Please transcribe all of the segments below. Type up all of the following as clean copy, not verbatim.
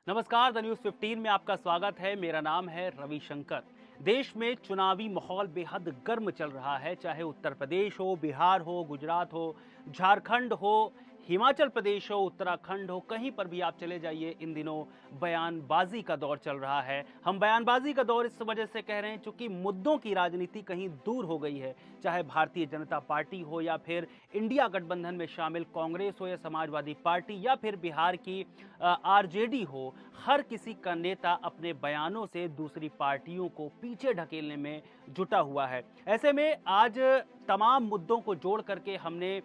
नमस्कार, the news 15 में आपका स्वागत है। मेरा नाम है रविशंकर। देश में चुनावी माहौल बेहद गर्म चल रहा है, चाहे उत्तर प्रदेश हो, बिहार हो, गुजरात हो, झारखंड हो, हिमाचल प्रदेश हो, उत्तराखंड हो, कहीं पर भी आप चले जाइए, इन दिनों बयानबाजी का दौर चल रहा है। हम बयानबाजी का दौर इस वजह से कह रहे हैं चूंकि मुद्दों की राजनीति कहीं दूर हो गई है, चाहे भारतीय जनता पार्टी हो या फिर इंडिया गठबंधन में शामिल कांग्रेस हो या समाजवादी पार्टी या फिर बिहार की आरजेडी हो। हर किसी का नेता अपने बयानों से दूसरी पार्टियों को पीछे ढकेलने में जुटा हुआ है। ऐसे में आज तमाम मुद्दों को जोड़ करके हमने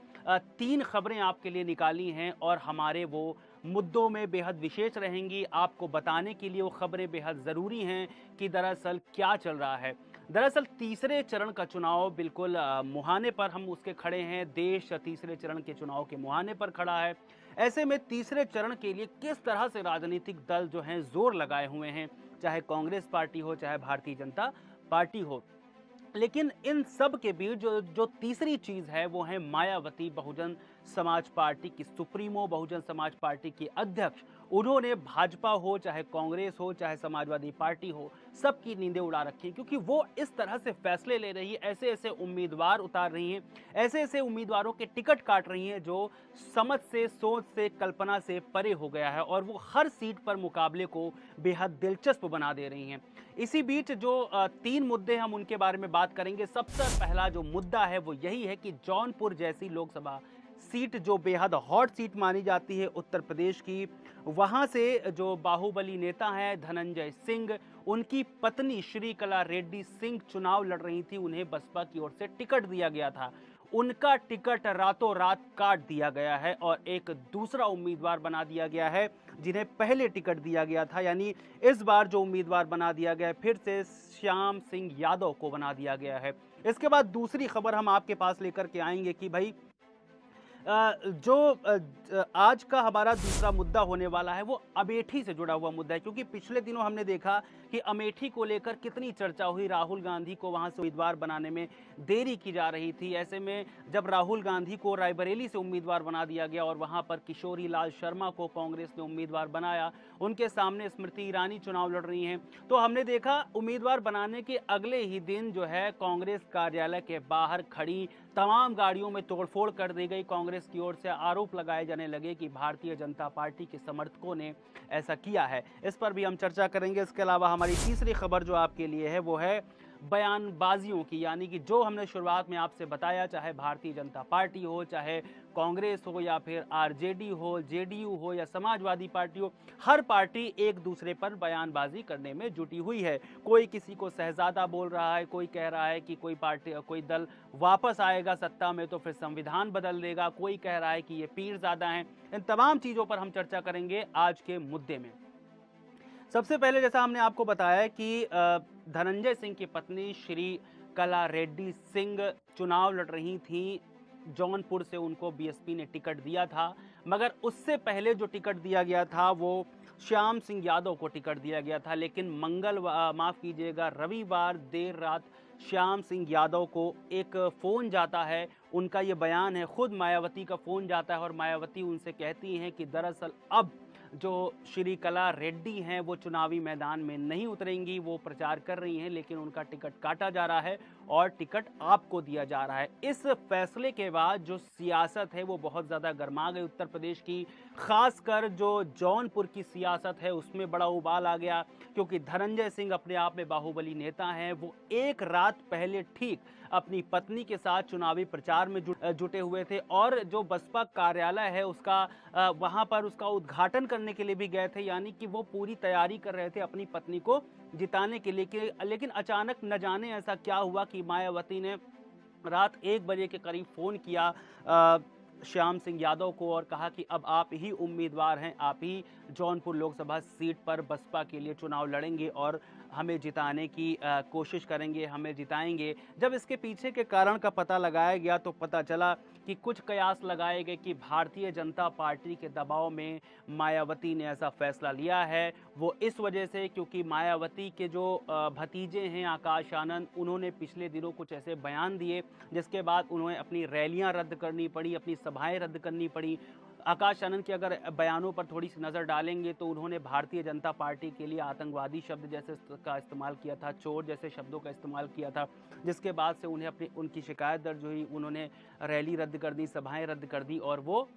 3 खबरें आपके लिए निकाली हैं और हमारे वो मुद्दों में बेहद विशेष रहेंगी। आपको बताने के लिए वो खबरें बेहद ज़रूरी हैं कि दरअसल क्या चल रहा है। दरअसल तीसरे चरण का चुनाव बिल्कुल मुहाने पर हम उसके खड़े हैं। देश तीसरे चरण के चुनाव के मुहाने पर खड़ा है। ऐसे में तीसरे चरण के लिए किस तरह से राजनीतिक दल जो हैं जोर लगाए हुए हैं, चाहे कांग्रेस पार्टी हो, चाहे भारतीय जनता पार्टी हो। लेकिन इन सब के बीच जो जो तीसरी चीज है वो है मायावती, बहुजन समाज पार्टी की सुप्रीमो, बहुजन समाज पार्टी की अध्यक्ष। उन्होंने भाजपा हो, चाहे कांग्रेस हो, चाहे समाजवादी पार्टी हो, सबकी नींदें उड़ा रखी, क्योंकि वो इस तरह से फैसले ले रही है, ऐसे ऐसे उम्मीदवार उतार रही हैं, ऐसे ऐसे उम्मीदवारों के टिकट काट रही हैं जो समझ से, सोच से, कल्पना से परे हो गया है, और वो हर सीट पर मुकाबले को बेहद दिलचस्प बना दे रही हैं। इसी बीच जो 3 मुद्दे हम उनके बारे में बात करेंगे। सबसे पहला जो मुद्दा है वो यही है कि जौनपुर जैसी लोकसभा सीट जो बेहद हॉट सीट मानी जाती है उत्तर प्रदेश की, वहां से जो बाहुबली नेता हैं धनंजय सिंह, उनकी पत्नी श्रीकला रेड्डी सिंह चुनाव लड़ रही थी। उन्हें बसपा की ओर से टिकट दिया गया था। उनका टिकट रातों रात काट दिया गया है और एक दूसरा उम्मीदवार बना दिया गया है जिन्हें पहले टिकट दिया गया था। यानी इस बार जो उम्मीदवार बना दिया गया है, फिर से श्याम सिंह यादव को बना दिया गया है। इसके बाद दूसरी खबर हम आपके पास लेकर के आएंगे कि भाई जो आज का हमारा दूसरा मुद्दा होने वाला है वो अमेठी से जुड़ा हुआ मुद्दा है, क्योंकि पिछले दिनों हमने देखा कि अमेठी को लेकर कितनी चर्चा हुई। राहुल गांधी को वहां से उम्मीदवार बनाने में देरी की जा रही थी। ऐसे में जब राहुल गांधी को रायबरेली से उम्मीदवार बना दिया गया और वहां पर किशोरी लाल शर्मा को कांग्रेस ने उम्मीदवार बनाया, उनके सामने स्मृति ईरानी चुनाव लड़ रही हैं, तो हमने देखा उम्मीदवार बनाने के अगले ही दिन जो है कांग्रेस कार्यालय के बाहर खड़ी तमाम गाड़ियों में तोड़फोड़ कर दी गई। कांग्रेस की ओर से आरोप लगाए जाने लगे कि भारतीय जनता पार्टी के समर्थकों ने ऐसा किया है। इस पर भी हम चर्चा करेंगे। इसके अलावा हमारी तीसरी खबर जो आपके लिए है वो है बयानबाजियों की, यानी कि जो हमने शुरुआत में आपसे बताया, चाहे भारतीय जनता पार्टी हो, चाहे कांग्रेस हो या फिर आरजेडी हो, जेडीयू हो या समाजवादी पार्टी हो, हर पार्टी एक दूसरे पर बयानबाजी करने में जुटी हुई है। कोई किसी को शहजादा बोल रहा है, कोई कह रहा है कि कोई पार्टी, कोई दल वापस आएगा सत्ता में तो फिर संविधान बदल देगा, कोई कह रहा है कि ये पीरजादा हैं। इन तमाम चीजों पर हम चर्चा करेंगे आज के मुद्दे में। सबसे पहले जैसा हमने आपको बताया कि धनंजय सिंह की पत्नी श्री कला रेड्डी सिंह चुनाव लड़ रही थी। जौनपुर से उनको बीएसपी ने टिकट दिया था, मगर उससे पहले जो टिकट दिया गया था वो श्याम सिंह यादव को टिकट दिया गया था। लेकिन माफ कीजिएगा, रविवार देर रात श्याम सिंह यादव को एक फोन जाता है। उनका ये बयान है, खुद मायावती का फोन जाता है और मायावती उनसे कहती हैं कि दरअसल अब जो श्री कला रेड्डी हैं वो चुनावी मैदान में नहीं उतरेंगी। वो प्रचार कर रही हैं लेकिन उनका टिकट काटा जा रहा है और टिकट आपको दिया जा रहा है। इस फैसले के बाद जो सियासत है वो बहुत ज़्यादा गर्मा गई उत्तर प्रदेश की, खासकर जो जौनपुर की सियासत है उसमें बड़ा उबाल आ गया, क्योंकि धनंजय सिंह अपने आप में बाहुबली नेता हैं। वो एक रात पहले ठीक अपनी पत्नी के साथ चुनावी प्रचार में जुटे हुए थे और जो बसपा कार्यालय है उसका वहां पर उसका उद्घाटन करने के लिए भी गए थे। यानी कि वो पूरी तैयारी कर रहे थे अपनी पत्नी को जिताने के लिए। लेकिन अचानक न जाने ऐसा क्या हुआ कि मायावती ने रात 1 बजे के करीब फोन किया श्याम सिंह यादव को और कहा कि अब आप ही उम्मीदवार हैं, आप ही जौनपुर लोकसभा सीट पर बसपा के लिए चुनाव लड़ेंगे और हमें जिताने की कोशिश करेंगे, हमें जिताएंगे। जब इसके पीछे के कारण का पता लगाया गया तो पता चला कि कुछ कयास लगाए गए कि भारतीय जनता पार्टी के दबाव में मायावती ने ऐसा फैसला लिया है। वो इस वजह से क्योंकि मायावती के जो भतीजे हैं आकाश आनंद, उन्होंने पिछले दिनों कुछ ऐसे बयान दिए जिसके बाद उन्हें अपनी रैलियां रद्द करनी पड़ी, अपनी सभाएं रद्द करनी पड़ी। आकाश आनंद के अगर बयानों पर थोड़ी सी नज़र डालेंगे तो उन्होंने भारतीय जनता पार्टी के लिए आतंकवादी शब्द जैसे का इस्तेमाल किया था, चोर जैसे शब्दों का इस्तेमाल किया था, जिसके बाद से उन्हें उनकी शिकायत दर्ज हुई, उन्होंने रैली रद्द कर दी, सभाएं रद्द कर दी और वो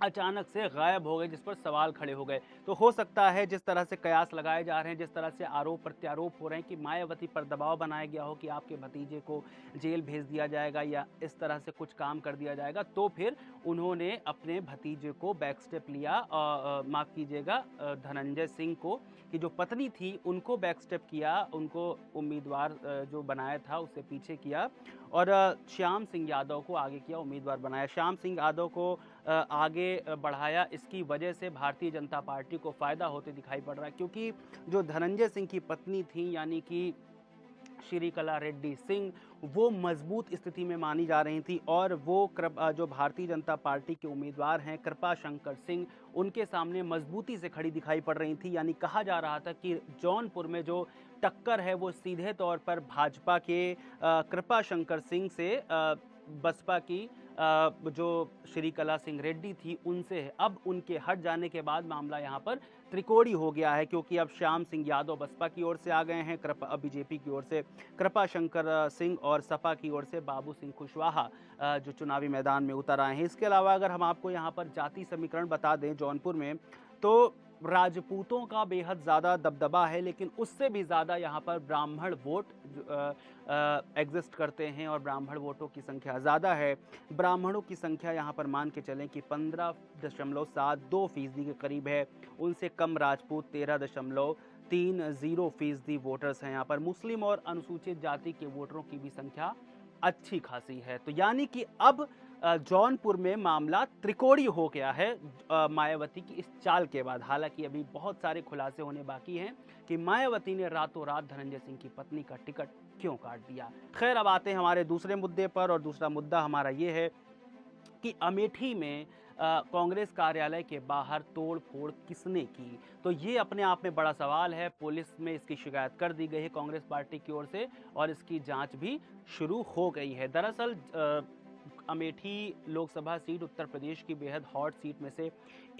अचानक से गायब हो गए, जिस पर सवाल खड़े हो गए। तो हो सकता है जिस तरह से कयास लगाए जा रहे हैं, जिस तरह से आरोप प्रत्यारोप हो रहे हैं कि मायावती पर दबाव बनाया गया हो कि आपके भतीजे को जेल भेज दिया जाएगा या इस तरह से कुछ काम कर दिया जाएगा, तो फिर उन्होंने अपने भतीजे को बैक स्टेप लिया, माफ़ कीजिएगा धनंजय सिंह को, कि जो पत्नी थी उनको बैक स्टेप किया, उनको उम्मीदवार जो बनाया था उससे पीछे किया और श्याम सिंह यादव को आगे किया, उम्मीदवार बनाया। श्याम सिंह यादव को आगे बढ़ाया। इसकी वजह से भारतीय जनता पार्टी को फ़ायदा होते दिखाई पड़ रहा है, क्योंकि जो धनंजय सिंह की पत्नी थी यानी कि श्रीकला रेड्डी सिंह, वो मजबूत स्थिति में मानी जा रही थी और वो जो भारतीय जनता पार्टी के उम्मीदवार हैं कृपा शंकर सिंह, उनके सामने मजबूती से खड़ी दिखाई पड़ रही थी। यानी कहा जा रहा था कि जौनपुर में जो टक्कर है वो सीधे तौर पर भाजपा के कृपा शंकर सिंह से बसपा की जो श्रीकला सिंह रेड्डी थी उनसे है। अब उनके हट जाने के बाद मामला यहाँ पर त्रिकोणी हो गया है, क्योंकि अब श्याम सिंह यादव बसपा की ओर से आ गए हैं, बीजेपी की ओर से कृपा शंकर सिंह और सपा की ओर से बाबू सिंह कुशवाहा जो चुनावी मैदान में उतर आए हैं। इसके अलावा अगर हम आपको यहाँ पर जाति समीकरण बता दें जौनपुर में, तो राजपूतों का बेहद ज़्यादा दबदबा है, लेकिन उससे भी ज़्यादा यहाँ पर ब्राह्मण वोट एग्जिस्ट करते हैं और ब्राह्मण वोटों की संख्या ज़्यादा है। ब्राह्मणों की संख्या यहाँ पर मान के चलें कि 15.72% के करीब है, उनसे कम राजपूत 13.30% वोटर्स हैं यहाँ पर। मुस्लिम और अनुसूचित जाति के वोटरों की भी संख्या अच्छी खासी है। तो यानी कि अब जौनपुर में मामला त्रिकोणी हो गया है मायावती की इस चाल के बाद। हालांकि अभी बहुत सारे खुलासे होने बाकी हैं कि मायावती ने रातों रात धनंजय सिंह की पत्नी का टिकट क्यों काट दिया। खैर, अब आते हैं हमारे दूसरे मुद्दे पर, और दूसरा मुद्दा हमारा ये है कि अमेठी में कांग्रेस कार्यालय के बाहर तोड़ फोड़ किसने की। तो ये अपने आप में बड़ा सवाल है। पुलिस में इसकी शिकायत कर दी गई है कांग्रेस पार्टी की ओर से और इसकी जांच भी शुरू हो गई है। दरअसल अमेठी लोकसभा सीट उत्तर प्रदेश की बेहद हॉट सीट में से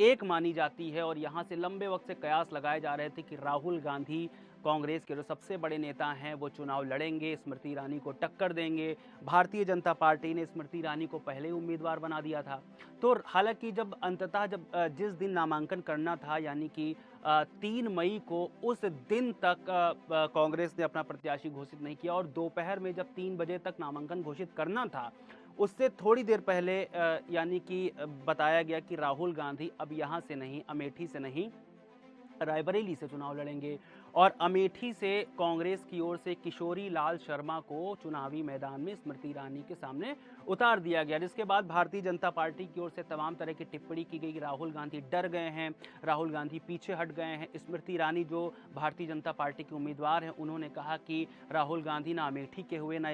एक मानी जाती है और यहाँ से लंबे वक्त से कयास लगाए जा रहे थे कि राहुल गांधी कांग्रेस के जो सबसे बड़े नेता हैं वो चुनाव लड़ेंगे, स्मृति ईरानी को टक्कर देंगे। भारतीय जनता पार्टी ने स्मृति ईरानी को पहले उम्मीदवार बना दिया था। तो हालांकि जब अंततः जिस दिन नामांकन करना था यानी कि 3 मई को, उस दिन तक कांग्रेस ने अपना प्रत्याशी घोषित नहीं किया और दोपहर में जब 3 बजे तक नामांकन घोषित करना था उससे थोड़ी देर पहले यानी कि बताया गया कि राहुल गांधी अब यहाँ से नहीं, अमेठी से नहीं, रायबरेली से चुनाव लड़ेंगे और अमेठी से कांग्रेस की ओर से किशोरी लाल शर्मा को चुनावी मैदान में स्मृति ईरानी के सामने उतार दिया गया, जिसके बाद भारतीय जनता पार्टी की ओर से तमाम तरह की टिप्पणी की गई। राहुल गांधी डर गए हैं, राहुल गांधी पीछे हट गए हैं। स्मृति ईरानी जो भारतीय जनता पार्टी के उम्मीदवार हैं उन्होंने कहा कि राहुल गांधी ना अमेठी के हुए न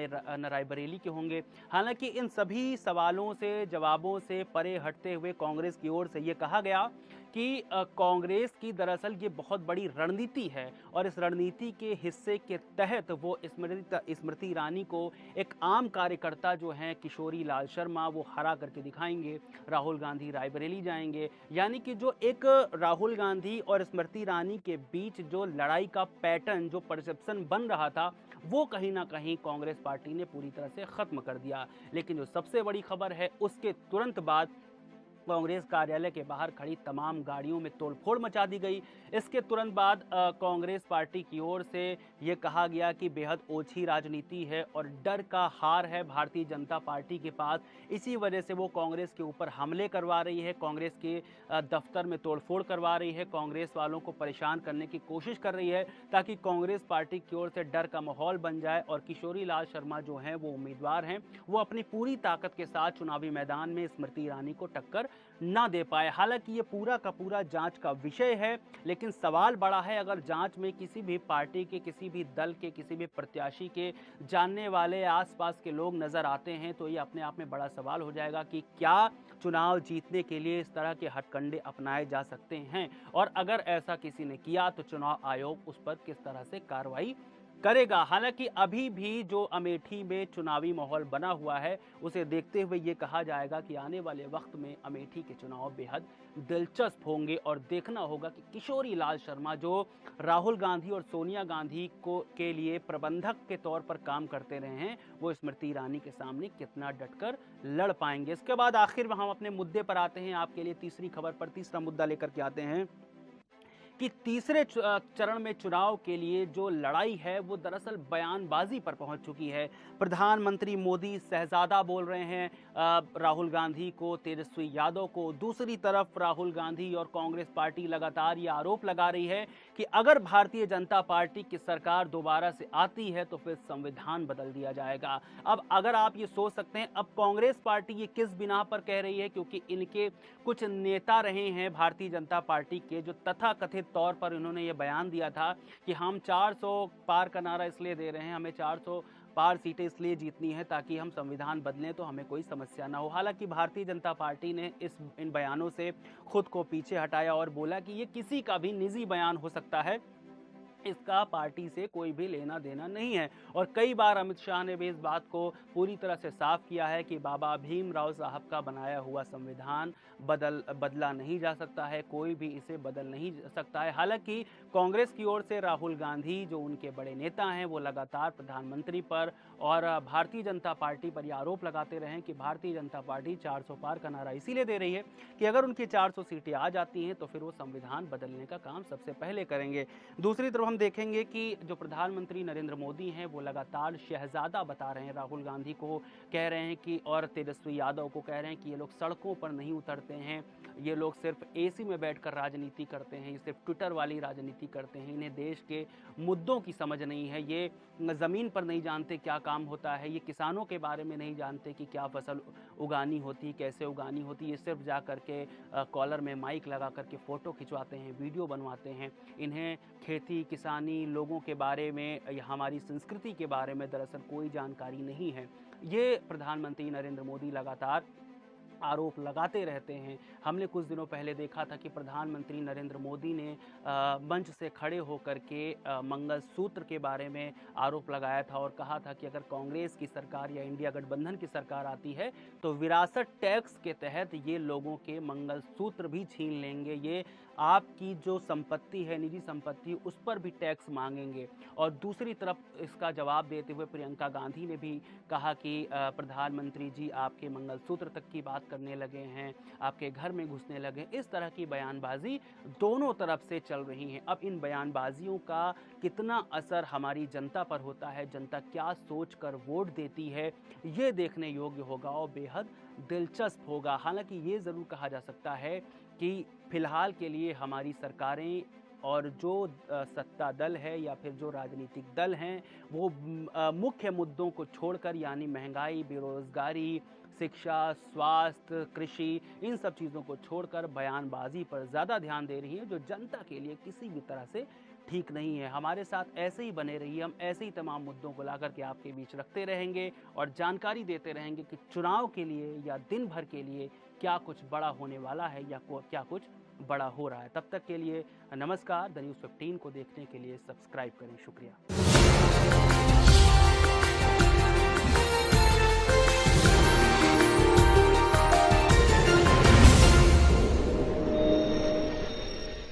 रायबरेली के होंगे। हालांकि इन सभी सवालों से, जवाबों से परे हटते हुए कांग्रेस की ओर से ये कहा गया कि कांग्रेस की दरअसल ये बहुत बड़ी रणनीति है और इस रणनीति के हिस्से के तहत वो स्मृति ईरानी को एक आम कार्यकर्ता जो हैं किशोरी लाल शर्मा वो हरा करके दिखाएंगे। राहुल गांधी रायबरेली जाएंगे, यानी कि जो एक राहुल गांधी और स्मृति ईरानी के बीच जो लड़ाई का पैटर्न, जो परसेप्शन बन रहा था, वो कहीं ना कहीं कांग्रेस पार्टी ने पूरी तरह से खत्म कर दिया। लेकिन जो सबसे बड़ी खबर है उसके तुरंत बाद कांग्रेस कार्यालय के बाहर खड़ी तमाम गाड़ियों में तोड़फोड़ मचा दी गई। इसके तुरंत बाद कांग्रेस पार्टी की ओर से ये कहा गया कि बेहद ओछी राजनीति है और डर का हार है भारतीय जनता पार्टी के पास, इसी वजह से वो कांग्रेस के ऊपर हमले करवा रही है, कांग्रेस के दफ्तर में तोड़फोड़ करवा रही है, कांग्रेस वालों को परेशान करने की कोशिश कर रही है ताकि कांग्रेस पार्टी की ओर से डर का माहौल बन जाए और किशोरी लाल शर्मा जो हैं वो उम्मीदवार हैं, वो अपनी पूरी ताकत के साथ चुनावी मैदान में स्मृति ईरानी को टक्कर ना दे पाए। हालांकि ये पूरा का पूरा जांच का विषय है, लेकिन सवाल बड़ा है अगर जांच में किसी भी पार्टी के, किसी भी दल के, किसी भी प्रत्याशी के जानने वाले आसपास के लोग नजर आते हैं तो ये अपने आप में बड़ा सवाल हो जाएगा कि क्या चुनाव जीतने के लिए इस तरह के हथकंडे अपनाए जा सकते हैं और अगर ऐसा किसी ने किया तो चुनाव आयोग उस पर किस तरह से कार्रवाई करेगा। हालांकि अभी भी जो अमेठी में चुनावी माहौल बना हुआ है उसे देखते हुए ये कहा जाएगा कि आने वाले वक्त में अमेठी के चुनाव बेहद दिलचस्प होंगे और देखना होगा कि किशोरी लाल शर्मा जो राहुल गांधी और सोनिया गांधी को के लिए प्रबंधक के तौर पर काम करते रहे हैं वो स्मृति ईरानी के सामने कितना डटकर लड़ पाएंगे। इसके बाद आखिर में हम अपने मुद्दे पर आते हैं, आपके लिए तीसरी खबर पर तीसरा मुद्दा लेकर के आते हैं कि तीसरे चरण में चुनाव के लिए जो लड़ाई है वो दरअसल बयानबाजी पर पहुंच चुकी है। प्रधानमंत्री मोदी शहजादा बोल रहे हैं राहुल गांधी को, तेजस्वी यादव को। दूसरी तरफ राहुल गांधी और कांग्रेस पार्टी लगातार ये आरोप लगा रही है कि अगर भारतीय जनता पार्टी की सरकार दोबारा से आती है तो फिर संविधान बदल दिया जाएगा। अब अगर आप ये सोच सकते हैं अब कांग्रेस पार्टी ये किस बिना पर कह रही है, क्योंकि इनके कुछ नेता रहे हैं भारतीय जनता पार्टी के जो तथाकथित तौर पर इन्होंने ये बयान दिया था कि हम 400 पार का नारा इसलिए दे रहे हैं, हमें 400 पार सीटें इसलिए जीतनी है ताकि हम संविधान बदलें तो हमें कोई समस्या ना हो। हालांकि भारतीय जनता पार्टी ने इन बयानों से खुद को पीछे हटाया और बोला कि ये किसी का भी निजी बयान हो सकता है, इसका पार्टी से कोई भी लेना देना नहीं है। और कई बार अमित शाह ने भी इस बात को पूरी तरह से साफ किया है कि बाबा भीमराव साहब का बनाया हुआ संविधान बदला नहीं जा सकता है, कोई भी इसे बदल नहीं सकता है। हालांकि कांग्रेस की ओर से राहुल गांधी जो उनके बड़े नेता हैं वो लगातार प्रधानमंत्री पर और भारतीय जनता पार्टी पर यह आरोप लगाते रहे कि भारतीय जनता पार्टी 400 पार का नारा इसीलिए दे रही है कि अगर उनकी 400 सीटें आ जाती हैं तो फिर वो संविधान बदलने का काम सबसे पहले करेंगे। दूसरी तरफ हम देखेंगे कि जो प्रधानमंत्री नरेंद्र मोदी हैं वो लगातार शहजादा बता रहे हैं राहुल गांधी को, कह रहे हैं कि और तेजस्वी यादव को कह रहे हैं कि ये लोग सड़कों पर नहीं उतरते हैं, ये लोग सिर्फ एसी में बैठकर राजनीति करते हैं, ये सिर्फ ट्विटर वाली राजनीति करते हैं, इन्हें देश के मुद्दों की समझ नहीं है, ये ज़मीन पर नहीं जानते क्या काम होता है, ये किसानों के बारे में नहीं जानते कि क्या फसल उगानी होती, कैसे उगानी होती, ये सिर्फ जा करके कॉलर में माइक लगा करके फ़ोटो खिंचवाते हैं, वीडियो बनवाते हैं। इन्हें खेती किसानी लोगों के बारे में या हमारी संस्कृति के बारे में दरअसल कोई जानकारी नहीं है। ये प्रधानमंत्री नरेंद्र मोदी लगातार आरोप लगाते रहते हैं। हमने कुछ दिनों पहले देखा था कि प्रधानमंत्री नरेंद्र मोदी ने मंच से खड़े होकर के मंगलसूत्र के बारे में आरोप लगाया था और कहा था कि अगर कांग्रेस की सरकार या इंडिया गठबंधन की सरकार आती है तो विरासत टैक्स के तहत ये लोगों के मंगलसूत्र भी छीन लेंगे, ये आपकी जो संपत्ति है निजी संपत्ति उस पर भी टैक्स मांगेंगे। और दूसरी तरफ इसका जवाब देते हुए प्रियंका गांधी ने भी कहा कि प्रधानमंत्री जी आपके मंगलसूत्र तक की बात करने लगे हैं, आपके घर में घुसने लगे। इस तरह की बयानबाजी दोनों तरफ से चल रही है। अब इन बयानबाजियों का कितना असर हमारी जनता पर होता है, जनता क्या सोचकर वोट देती है, ये देखने योग्य होगा और बेहद दिलचस्प होगा। हालांकि ये ज़रूर कहा जा सकता है कि फिलहाल के लिए हमारी सरकारें और जो सत्ता दल है या फिर जो राजनीतिक दल हैं वो मुख्य मुद्दों को छोड़कर यानी महंगाई, बेरोजगारी, शिक्षा, स्वास्थ्य, कृषि, इन सब चीज़ों को छोड़कर बयानबाजी पर ज़्यादा ध्यान दे रही है, जो जनता के लिए किसी भी तरह से ठीक नहीं है। हमारे साथ ऐसे ही बने रहिए, हम ऐसे ही तमाम मुद्दों को लाकर के आपके बीच रखते रहेंगे और जानकारी देते रहेंगे कि चुनाव के लिए या दिन भर के लिए क्या कुछ बड़ा होने वाला है या क्या कुछ बड़ा हो रहा है। तब तक के लिए नमस्कार। द न्यूज़ 15 को देखने के लिए सब्सक्राइब करें। शुक्रिया।